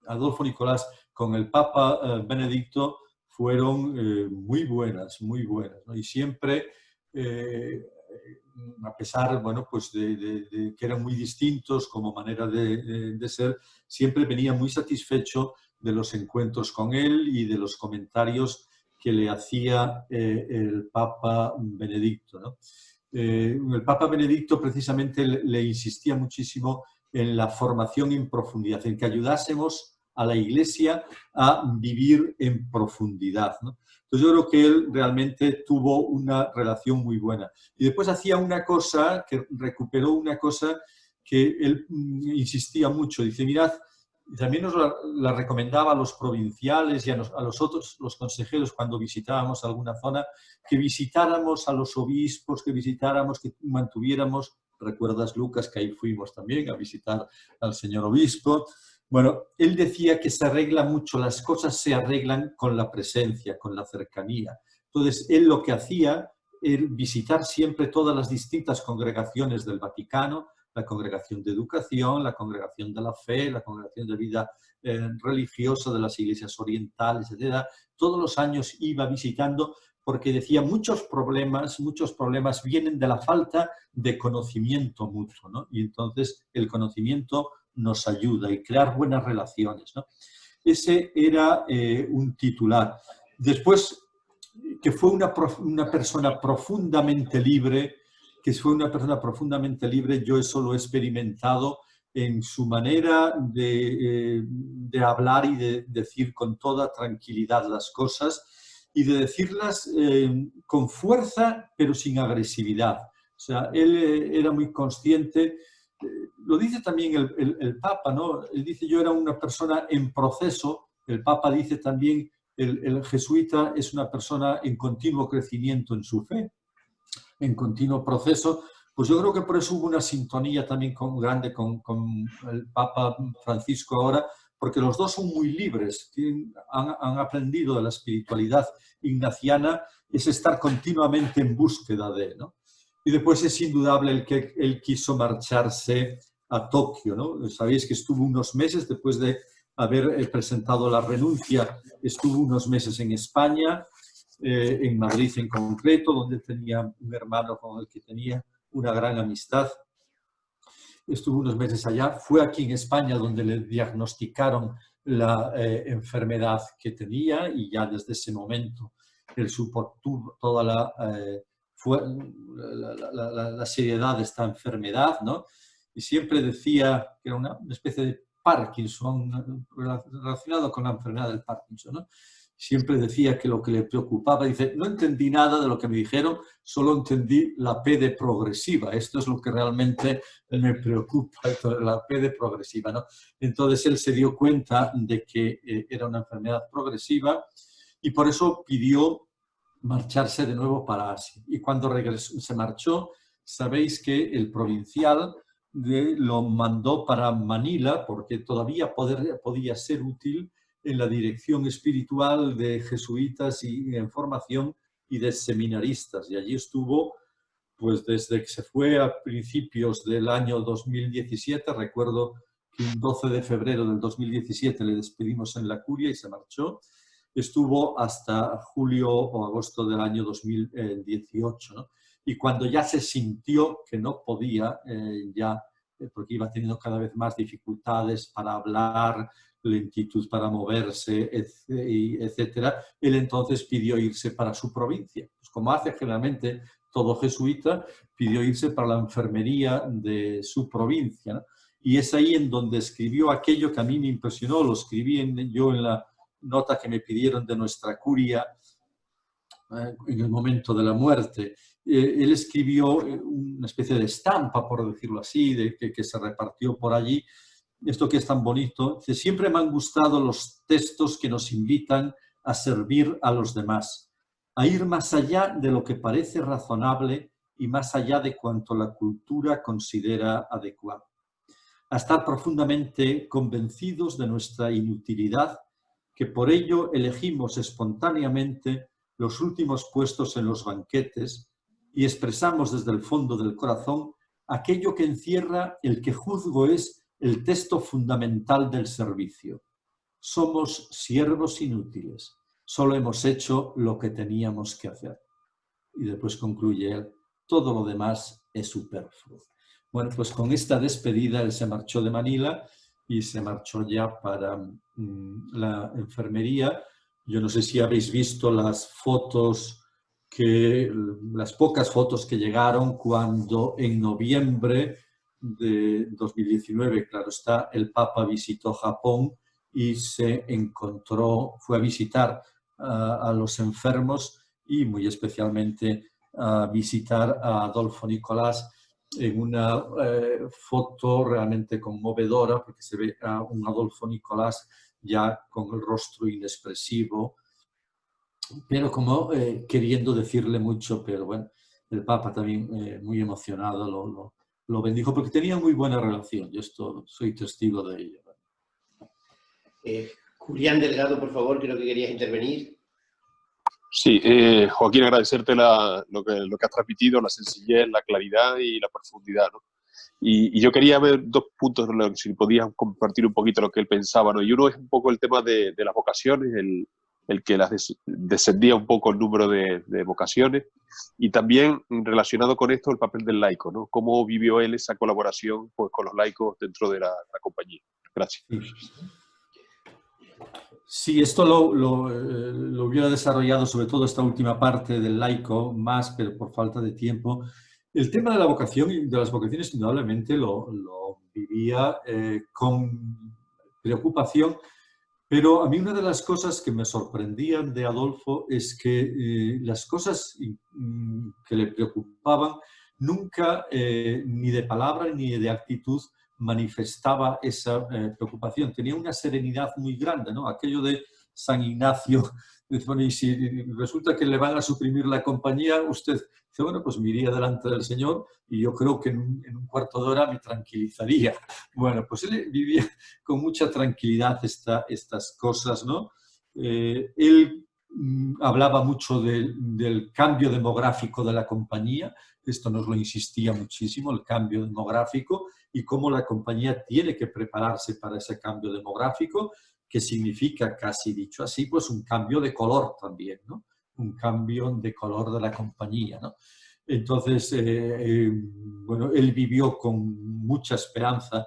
Adolfo Nicolás con el Papa Benedicto fueron muy buenas, ¿no? Y siempre, a pesar, bueno, pues de que eran muy distintos como manera de ser, siempre venía muy satisfecho de los encuentros con él y de los comentarios que le hacía el Papa Benedicto, ¿no? El Papa Benedicto precisamente le insistía muchísimo en la formación en profundidad, en que ayudásemos a la Iglesia a vivir en profundidad, ¿no? Entonces yo creo que él realmente tuvo una relación muy buena. Y después hacía una cosa, que recuperó una cosa que él insistía mucho. Dice, mirad, también nos la recomendaba a los provinciales y a los otros, los consejeros, cuando visitábamos alguna zona, que visitáramos a los obispos, que visitáramos, que mantuviéramos, recuerdas Lucas, que ahí fuimos también a visitar al señor obispo. Bueno, él decía que se arregla mucho, las cosas se arreglan con la presencia, con la cercanía. Entonces, él lo que hacía era visitar siempre todas las distintas congregaciones del Vaticano, la Congregación de Educación, la Congregación de la Fe, la Congregación de Vida Religiosa de las Iglesias Orientales, etc. Todos los años iba visitando porque decía muchos problemas vienen de la falta de conocimiento mutuo, ¿no? Y entonces el conocimiento nos ayuda y crear buenas relaciones, ¿no? Ese era un titular. Después, que fue una persona profundamente libre, yo eso lo he experimentado en su manera de hablar y de decir con toda tranquilidad las cosas y de decirlas con fuerza pero sin agresividad. O sea, él era muy consciente, lo dice también el Papa, ¿no? Él dice, yo era una persona en proceso. El Papa dice también, el jesuita es una persona en continuo crecimiento en su fe, en continuo proceso. Pues yo creo que por eso hubo una sintonía también grande con el Papa Francisco ahora, porque los dos son muy libres, han aprendido de la espiritualidad ignaciana, es estar continuamente en búsqueda de, ¿no? Y después es indudable el que él quiso marcharse a Tokio, ¿no? Sabéis que estuvo unos meses, después de haber presentado la renuncia, estuvo unos meses en España, en Madrid en concreto, donde tenía un hermano con el que tenía una gran amistad. Estuvo unos meses allá. Fue aquí en España donde le diagnosticaron la enfermedad que tenía y ya desde ese momento él supo toda la seriedad de esta enfermedad, ¿no? Y siempre decía que era una especie de Parkinson, relacionado con la enfermedad del Parkinson, ¿no? Siempre decía que lo que le preocupaba, dice, no entendí nada de lo que me dijeron, solo entendí la P de progresiva. Esto es lo que realmente me preocupa, la P de progresiva, ¿no? Entonces él se dio cuenta de que era una enfermedad progresiva y por eso pidió marcharse de nuevo para Asia. Y cuando regresó, se marchó, sabéis que el provincial lo mandó para Manila porque todavía podía ser útil en la dirección espiritual de jesuitas y en formación y de seminaristas. Y allí estuvo, pues desde que se fue a principios del año 2017, recuerdo que un 12 de febrero del 2017 le despedimos en la curia y se marchó, estuvo hasta julio o agosto del año 2018, ¿no? Y cuando ya se sintió que no podía, porque iba teniendo cada vez más dificultades para hablar, lentitud para moverse, etcétera, él entonces pidió irse para su provincia. Pues como hace generalmente todo jesuita, pidió irse para la enfermería de su provincia, ¿no? Y es ahí en donde escribió aquello que a mí me impresionó, lo escribí yo en la nota que me pidieron de nuestra curia en el momento de la muerte. Él escribió una especie de estampa, por decirlo así, que se repartió por allí. Esto que es tan bonito, dice, siempre me han gustado los textos que nos invitan a servir a los demás, a ir más allá de lo que parece razonable y más allá de cuanto la cultura considera adecuado, a estar profundamente convencidos de nuestra inutilidad, que por ello elegimos espontáneamente los últimos puestos en los banquetes y expresamos desde el fondo del corazón aquello que encierra el que juzgo es el texto fundamental del servicio. somos siervos inútiles, solo hemos hecho lo que teníamos que hacer. Y después concluye él, todo lo demás es superfluo. Bueno, pues con esta despedida él se marchó de Manila y se marchó ya para la enfermería. Yo no sé si habéis visto las fotos, las pocas fotos que llegaron cuando en noviembre de 2019, claro está, el Papa visitó Japón y se encontró, fue a visitar a los enfermos y muy especialmente a visitar a Adolfo Nicolás en una foto realmente conmovedora, porque se ve a un Adolfo Nicolás ya con el rostro inexpresivo, pero como queriendo decirle mucho, pero bueno, el Papa también muy emocionado lo bendijo, porque tenía muy buena relación, yo soy testigo de ello. Julián Delgado, por favor, creo que querías intervenir. Sí, Joaquín, agradecerte lo que has transmitido, la sencillez, la claridad y la profundidad, ¿no? Y yo quería ver dos puntos, si podías compartir un poquito lo que él pensaba, ¿no? Y uno es un poco el tema de las vocaciones, el que descendía un poco el número de vocaciones, y también relacionado con esto el papel del laico, ¿no? Cómo vivió él esa colaboración, pues, con los laicos dentro de la compañía. Gracias. Sí, esto lo hubiera desarrollado sobre todo esta última parte del laico más, pero por falta de tiempo. El tema de la vocación y de las vocaciones indudablemente lo vivía con preocupación, pero a mí una de las cosas que me sorprendían de Adolfo es que las cosas que le preocupaban nunca, ni de palabra ni de actitud, manifestaba esa preocupación. Tenía una serenidad muy grande, ¿no? Aquello de San Ignacio, dice, bueno, y si resulta que le van a suprimir la compañía, usted dice, bueno, pues me iría delante del Señor y yo creo que en un cuarto de hora me tranquilizaría. Bueno, pues él vivía con mucha tranquilidad estas cosas, ¿no? Él hablaba mucho del cambio demográfico de la compañía, esto nos lo insistía muchísimo, el cambio demográfico, y cómo la compañía tiene que prepararse para ese cambio demográfico, que significa, casi dicho así, pues un cambio de color también, ¿no? Un cambio de color de la compañía, ¿no? Entonces, bueno, él vivió con mucha esperanza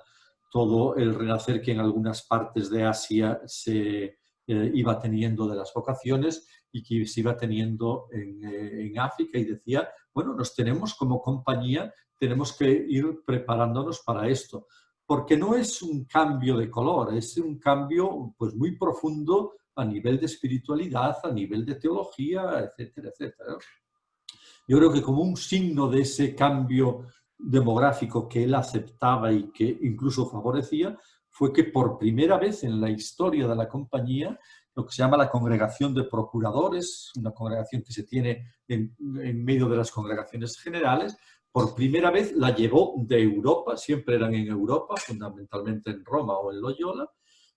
todo el renacer que en algunas partes de Asia se iba teniendo de las vocaciones y que se iba teniendo en África, y decía, bueno, nos tenemos como compañía, tenemos que ir preparándonos para esto, porque no es un cambio de color, es un cambio pues muy profundo a nivel de espiritualidad, a nivel de teología, etcétera, etcétera. Yo creo que como un signo de ese cambio demográfico que él aceptaba y que incluso favorecía, fue que por primera vez en la historia de la compañía, lo que se llama la congregación de procuradores, una congregación que se tiene en medio de las congregaciones generales, por primera vez la llevó de Europa, siempre eran en Europa, fundamentalmente en Roma o en Loyola,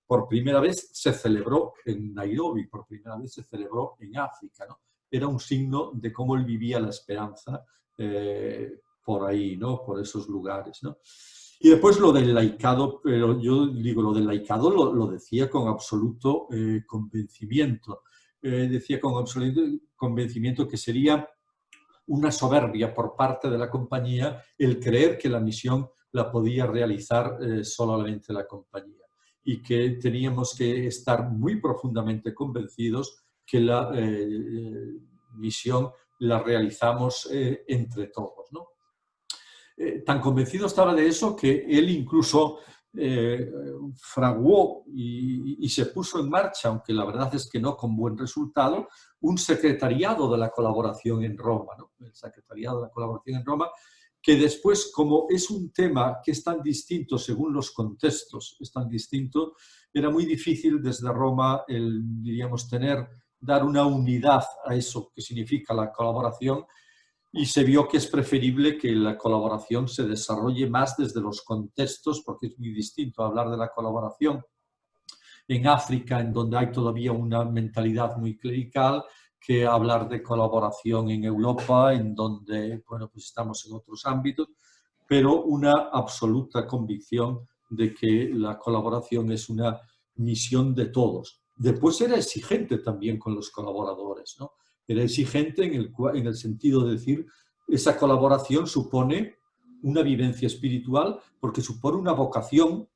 por primera vez se celebró en Nairobi, por primera vez se celebró en África, ¿no? Era un signo de cómo él vivía la esperanza por ahí, ¿no? Por esos lugares, ¿no? Y después lo del laicado, pero yo digo, lo del laicado lo decía con absoluto convencimiento. Decía con absoluto convencimiento que sería una soberbia por parte de la compañía el creer que la misión la podía realizar solamente la compañía, y que teníamos que estar muy profundamente convencidos que la misión la realizamos entre todos, ¿no? Tan convencido estaba de eso que él incluso fraguó y se puso en marcha, aunque la verdad es que no con buen resultado, un secretariado de la colaboración en Roma, ¿no? El secretariado de la colaboración en Roma, que después, como es un tema que es tan distinto según los contextos, es tan distinto, era muy difícil desde Roma, diríamos, dar una unidad a eso que significa la colaboración, y se vio que es preferible que la colaboración se desarrolle más desde los contextos, porque es muy distinto hablar de la colaboración en África, en donde hay todavía una mentalidad muy clerical, que hablar de colaboración en Europa, en donde, bueno, pues estamos en otros ámbitos, pero una absoluta convicción de que la colaboración es una misión de todos. Después era exigente también con los colaboradores, ¿no? Era exigente en el sentido de decir, esa colaboración supone una vivencia espiritual porque supone una vocación,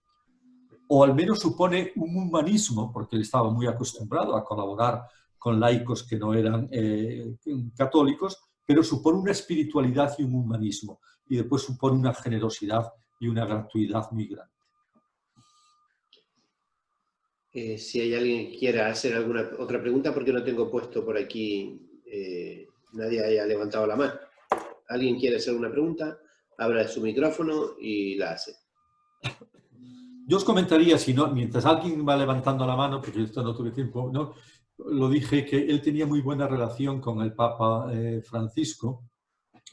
o al menos supone un humanismo, porque él estaba muy acostumbrado a colaborar con laicos que no eran católicos, pero supone una espiritualidad y un humanismo, y después supone una generosidad y una gratuidad muy grande. Si hay alguien que quiera hacer alguna otra pregunta, porque no tengo puesto por aquí, nadie haya levantado la mano. ¿Alguien quiere hacer una pregunta? Abra su micrófono y la hace. Yo os comentaría, si no, mientras alguien va levantando la mano, porque esto no tuve tiempo, ¿no? Lo dije, que él tenía muy buena relación con el Papa Francisco,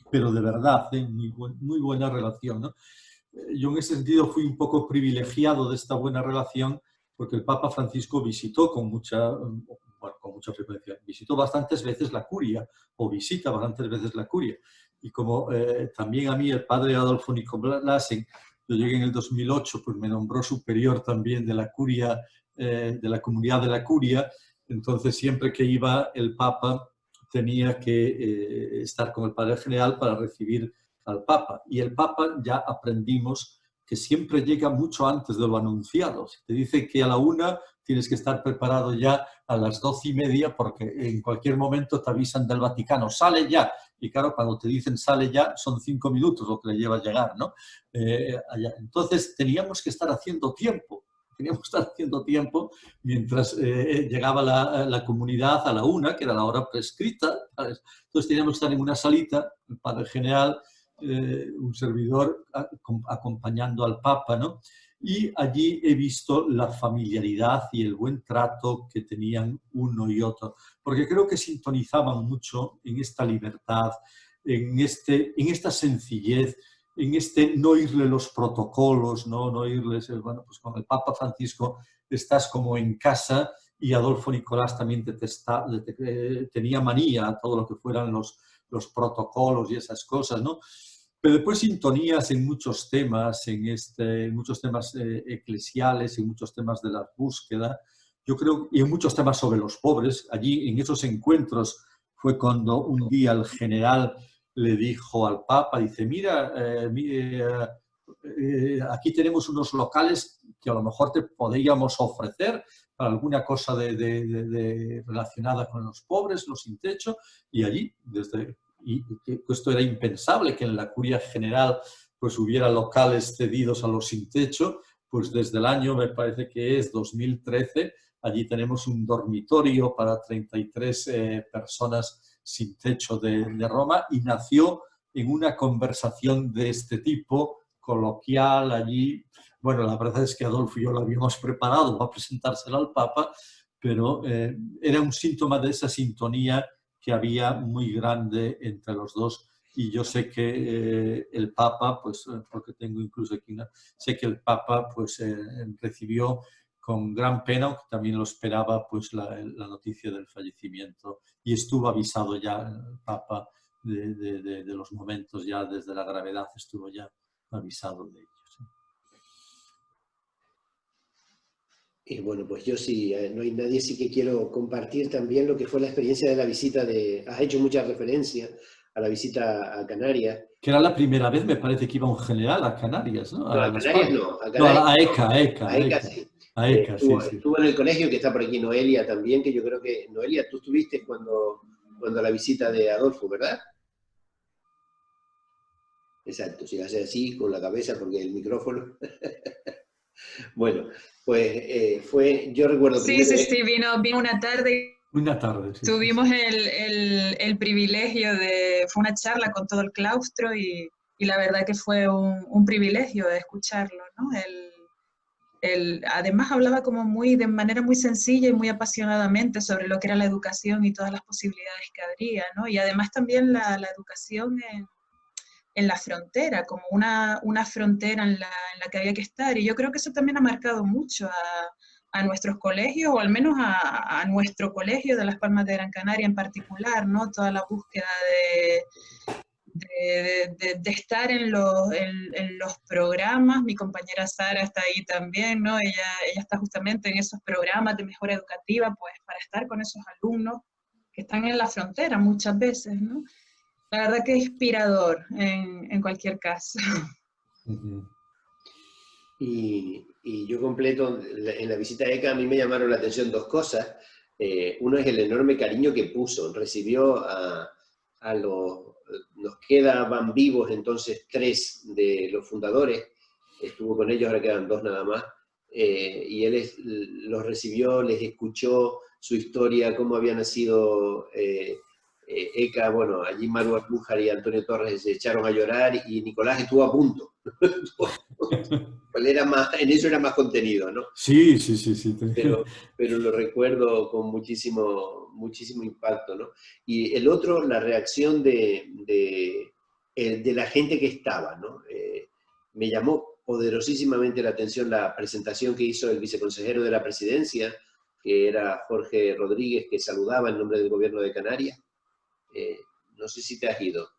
pero de verdad, muy buena relación, ¿no? Yo en ese sentido fui un poco privilegiado de esta buena relación, porque el Papa Francisco visitó con mucha frecuencia, visitó bastantes veces la curia, o visita bastantes veces la curia. Y como también a mí el padre Adolfo Nicolasen, yo llegué en el 2008, pues me nombró superior también de la curia, de la comunidad de la curia. Entonces siempre que iba el Papa tenía que estar con el Padre General para recibir al Papa. Y el Papa, ya aprendimos que siempre llega mucho antes de lo anunciado. Si te dice que a la 1 tienes que estar preparado ya a las 12:30, porque en cualquier momento te avisan del Vaticano, sale ya. Y claro, cuando te dicen sale ya, son 5 minutos lo que le lleva a llegar, ¿no? Allá. Entonces teníamos que estar haciendo tiempo. Mientras llegaba la comunidad a la 1, que era la hora prescrita, ¿sabes? Entonces teníamos que estar en una salita, el Padre General, un servidor acompañando al Papa, ¿no? Y allí he visto la familiaridad y el buen trato que tenían uno y otro, porque creo que sintonizaban mucho en esta libertad, en esta sencillez, en no irle los protocolos, no irles, bueno, pues con el Papa Francisco estás como en casa, y Adolfo Nicolás también tenía manía a todo lo que fueran los protocolos y esas cosas, ¿no? Pero después sintonías en muchos temas, muchos temas eclesiales, en muchos temas de la búsqueda, yo creo, y en muchos temas sobre los pobres. Allí, en esos encuentros, fue cuando un día el general le dijo al Papa, dice, mira, aquí tenemos unos locales que a lo mejor te podríamos ofrecer para alguna cosa relacionada con los pobres, los sin techo, y allí, y esto era impensable, que en la curia general pues hubiera locales cedidos a los sin techo, pues desde el año, me parece que es 2013, allí tenemos un dormitorio para 33 personas sin techo de Roma, y nació en una conversación de este tipo, coloquial allí. Bueno, la verdad es que Adolfo y yo lo habíamos preparado para presentárselo al Papa, pero era un síntoma de esa sintonía que había muy grande entre los dos. Y yo sé que el Papa, pues, porque tengo incluso aquí sé que el Papa pues recibió con gran pena, aunque también lo esperaba, pues la noticia del fallecimiento, y estuvo avisado ya el Papa de los momentos, ya desde la gravedad estuvo ya avisado de ellos. Y bueno, pues yo sí, no hay nadie, sí que quiero compartir también lo que fue la experiencia de la visita has hecho mucha referencia a la visita a Canarias. Que era la primera vez, me parece, que iba un general a Canarias, ¿no? A Canarias no. A ECA, sí. Estuvo en el colegio, que está por aquí Noelia también, que yo creo que, Noelia, tú estuviste cuando la visita de Adolfo, ¿verdad? Exacto, si hace así con la cabeza porque el micrófono... Bueno, pues yo recuerdo... Sí, vino una tarde. Una tarde, sí. Tuvimos el privilegio fue una charla con todo el claustro, y la verdad que fue un privilegio de escucharlo, ¿no? Además hablaba como de manera muy sencilla y muy apasionadamente sobre lo que era la educación y todas las posibilidades que habría, ¿no? Y además también la educación en la frontera, como una frontera en la que había que estar. Y yo creo que eso también ha marcado mucho a nuestros colegios, o al menos a nuestro colegio de Las Palmas de Gran Canaria en particular, ¿no? Toda la búsqueda de estar en los programas. Mi compañera Sara está ahí también, ¿no? Ella está justamente en esos programas de mejora educativa, pues para estar con esos alumnos que están en la frontera muchas veces, ¿no? La verdad que es inspirador en cualquier caso. Y yo completo, en la visita a ECA a mí me llamaron la atención dos cosas. Uno es el enorme cariño que puso, recibió a los, nos quedaban vivos entonces 3 de los fundadores, estuvo con ellos, ahora quedan 2 nada más, y él los recibió, les escuchó su historia, cómo había nacido ECA. Bueno, allí Maru Almújar y Antonio Torres se echaron a llorar y Nicolás estuvo a punto. En eso era más contenido, ¿no? Sí. Pero lo recuerdo con muchísimo impacto, ¿no? Y el otro, la reacción de la gente que estaba, ¿no? Me llamó poderosísimamente la atención la presentación que hizo el viceconsejero de la presidencia, que era Jorge Rodríguez, que saludaba en nombre del gobierno de Canarias. No sé si te has ido.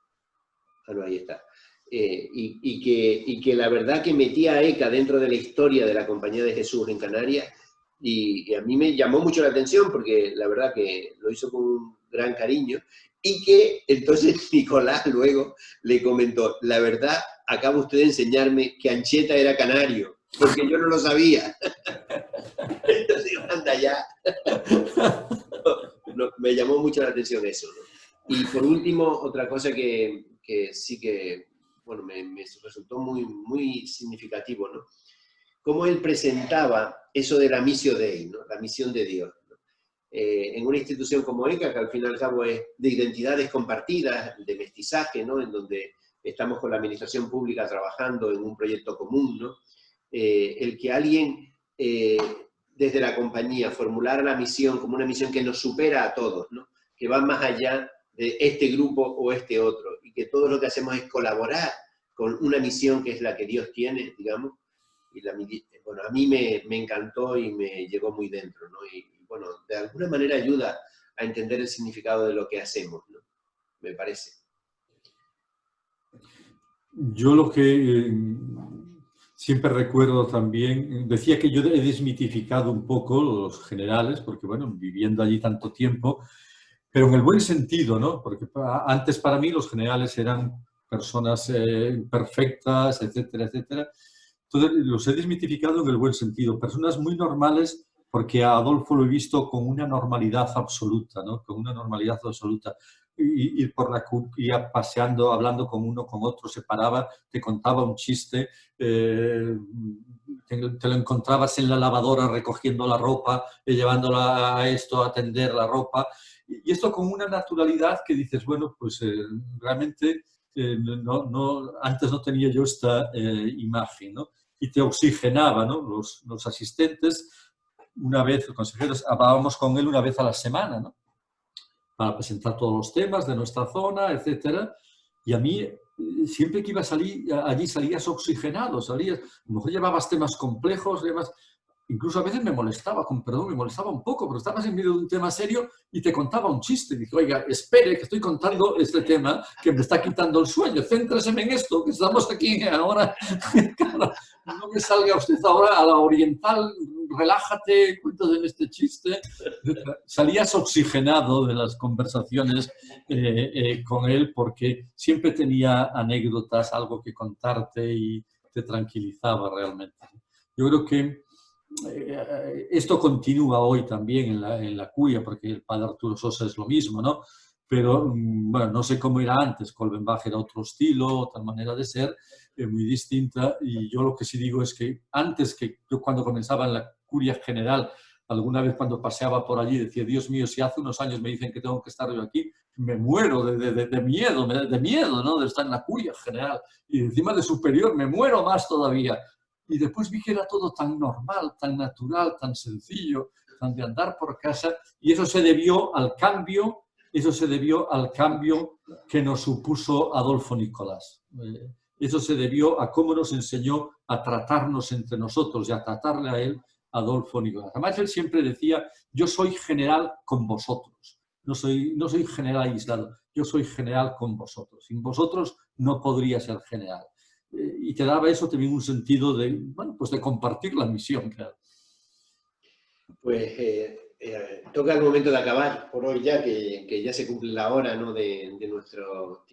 Ah, no, ahí está. Y que la verdad que metía a ECA dentro de la historia de la Compañía de Jesús en Canarias, y a mí me llamó mucho la atención porque la verdad que lo hizo con un gran cariño, y que entonces Nicolás luego le comentó: la verdad, acaba usted de enseñarme que Ancheta era canario, porque yo no lo sabía. Entonces, anda ya. No, me llamó mucho la atención eso, ¿no? Y por último, otra cosa que sí que, bueno, me resultó muy significativo, ¿no? Cómo él presentaba eso de la Missio Dei, ¿no? La misión de Dios, ¿no? En una institución como ECA, que al fin y al cabo es de identidades compartidas, de mestizaje, ¿no? En donde estamos con la administración pública trabajando en un proyecto común, ¿no? El que alguien desde la compañía formulara la misión como una misión que nos supera a todos, ¿no? Que va más allá de este grupo o este otro, y que todo lo que hacemos es colaborar con una misión que es la que Dios tiene, digamos. Y bueno, a mí me encantó y me llegó muy dentro, ¿no? Y bueno, de alguna manera ayuda a entender el significado de lo que hacemos, ¿no? Me parece. Yo lo que siempre recuerdo también, decía que yo he desmitificado un poco los generales, porque bueno, viviendo allí tanto tiempo, pero en el buen sentido, ¿no? Porque antes para mí los generales eran personas perfectas, etcétera, etcétera. Entonces los he desmitificado en el buen sentido. Personas muy normales, porque a Adolfo lo he visto con una normalidad absoluta, ¿no? Con una normalidad absoluta. Ir por la curia paseando, hablando con uno, con otro, se paraba, te contaba un chiste, te lo encontrabas en la lavadora recogiendo la ropa, llevándola a esto, a tender la ropa. Y esto con una naturalidad que dices, bueno, pues realmente antes no tenía yo esta imagen, ¿no? Y te oxigenaba, ¿no? Los asistentes, una vez, los consejeros, hablábamos con él una vez a la semana, ¿no? Para presentar todos los temas de nuestra zona, etcétera. Y a mí, siempre que iba a salir, allí salías oxigenado, salías, a lo mejor llevabas temas complejos, incluso a veces me molestaba, con perdón, me molestaba un poco, pero estabas en medio de un tema serio y te contaba un chiste. Dije, oiga, espere, que estoy contando este tema que me está quitando el sueño, céntrese en esto, que estamos aquí ahora. Claro, no me salga usted ahora a la oriental, relájate, cuéntame este chiste. Salías oxigenado de las conversaciones con él porque siempre tenía anécdotas, algo que contarte y te tranquilizaba realmente. Yo creo que esto continúa hoy también en la curia, porque el padre Arturo Sosa es lo mismo, ¿no? Pero, bueno, no sé cómo era antes, Colbenbach era otro estilo, otra manera de ser, muy distinta, y yo lo que sí digo es que antes, que yo cuando comenzaba en la curia general, alguna vez cuando paseaba por allí decía, Dios mío, si hace unos años me dicen que tengo que estar yo aquí, me muero de miedo, ¿no? De estar en la curia general, y encima de superior me muero más todavía. Y después vi que era todo tan normal, tan natural, tan sencillo, tan de andar por casa, y eso se debió al cambio que nos supuso Adolfo Nicolás. Eso se debió a cómo nos enseñó a tratarnos entre nosotros y a tratarle a él, Adolfo Nicolás. Además, él siempre decía, yo soy general con vosotros, no soy general aislado. yo soy general con vosotros. Sin vosotros no podría ser general. Y te daba eso también un sentido de, bueno, pues de compartir la misión. Claro. Pues toca el momento de acabar por hoy ya, que ya se cumple la hora, ¿no?, de nuestro